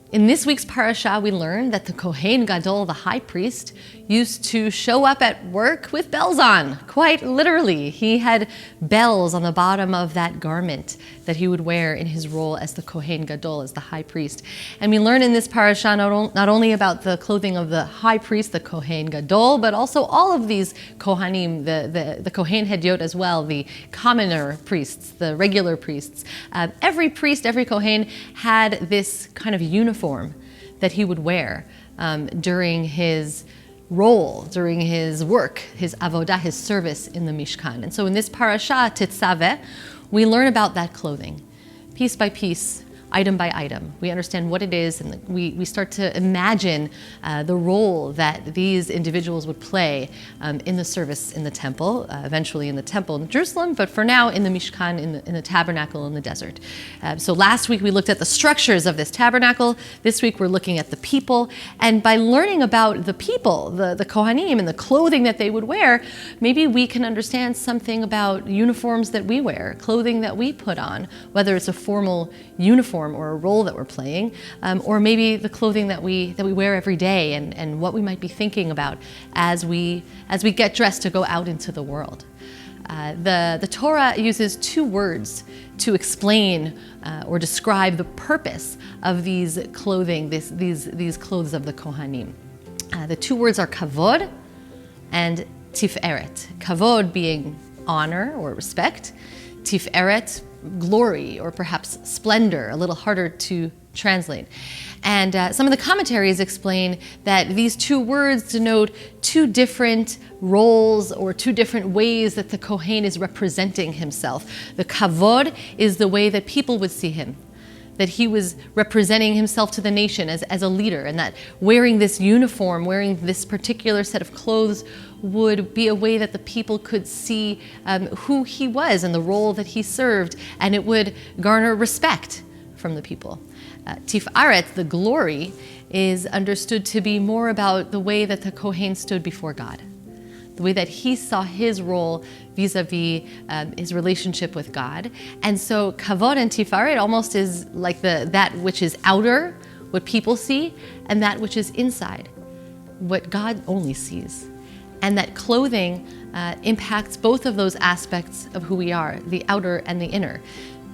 In this week's parasha, we learn that the Kohen Gadol, the high priest, used to show up at work with bells on, quite literally. He had bells on the bottom of that garment that he would wear in his role as the Kohen Gadol, as the high priest. And we learn in this parasha not only about the clothing of the high priest, the Kohen Gadol, but also all of these Kohanim, the Kohen Hedyot as well, the commoner priests, the regular priests. Every priest, every Kohen had this kind of uniform that he would wear during his role, during his work, his avodah, his service in the Mishkan. And so in this parasha, Tetzaveh, we learn about that clothing, piece by piece, item by item. We understand what it is, and we start to imagine the role that these individuals would play in the service in the temple, eventually in the temple in Jerusalem, but for now in the Mishkan, in the tabernacle in the desert. So last week we looked at the structures of this tabernacle. This week we're looking at the people, and by learning about the people, the Kohanim and the clothing that they would wear, maybe we can understand something about uniforms that we wear, clothing that we put on, whether it's a formal uniform or a role that we're playing, or maybe the clothing that we wear every day, and what we might be thinking about as we get dressed to go out into the world. The Torah uses two words to explain or describe the purpose of these clothing, these clothes of the Kohanim. The two words are kavod and tiferet. Kavod being honor or respect, tiferet glory or perhaps splendor, a little harder to translate. And some of the commentaries explain that these two words denote two different roles or two different ways that the Kohen is representing himself. The kavod is the way that people would see him, that he was representing himself to the nation as a leader, and that wearing this uniform, wearing this particular set of clothes would be a way that the people could see who he was and the role that he served, and it would garner respect from the people. Tifaret, the glory, is understood to be more about the way that the Kohen stood before God, the way that he saw his role vis-a-vis his relationship with God. And so kavod and tifaret almost is like that which is outer, what people see, and that which is inside, what God only sees. And that clothing impacts both of those aspects of who we are, the outer and the inner.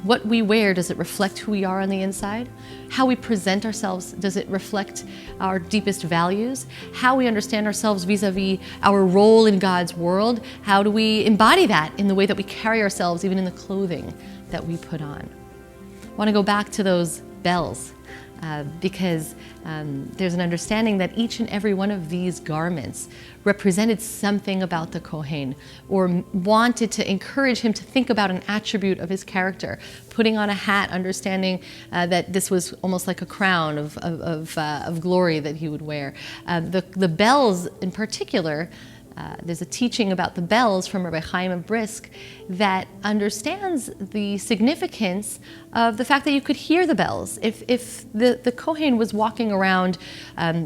What we wear, does it reflect who we are on the inside? How we present ourselves, does it reflect our deepest values? How we understand ourselves vis-a-vis our role in God's world? How do we embody that in the way that we carry ourselves, even in the clothing that we put on? I want to go back to those bells because there's an understanding that each and every one of these garments represented something about the Kohen, or wanted to encourage him to think about an attribute of his character. Putting on a hat, understanding that this was almost like a crown of glory that he would wear. The bells in particular, there's a teaching about the bells from Rabbi Chaim of Brisk that understands the significance of the fact that you could hear the bells. If the Kohen was walking around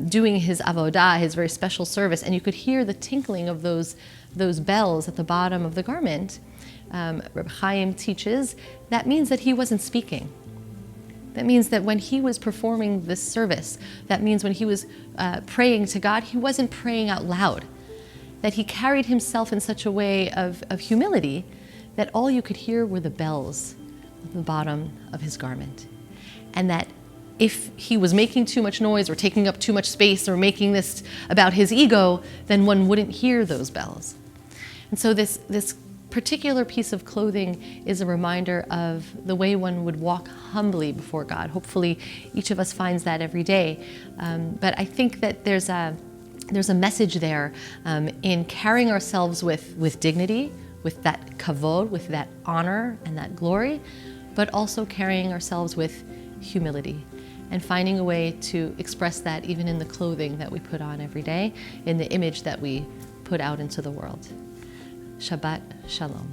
doing his avodah, his very special service, and you could hear the tinkling of those bells at the bottom of the garment, Rabbi Chaim teaches that means that he wasn't speaking. That means that when he was performing this service, that means when he was praying to God, he wasn't praying out loud. That he carried himself in such a way of humility that all you could hear were the bells at the bottom of his garment. And that if he was making too much noise or taking up too much space or making this about his ego, then one wouldn't hear those bells. And so this particular piece of clothing is a reminder of the way one would walk humbly before God. Hopefully each of us finds that every day. But I think that there's a message there in carrying ourselves with dignity, with that kavod, with that honor and that glory, but also carrying ourselves with humility and finding a way to express that even in the clothing that we put on every day, in the image that we put out into the world. Shabbat Shalom.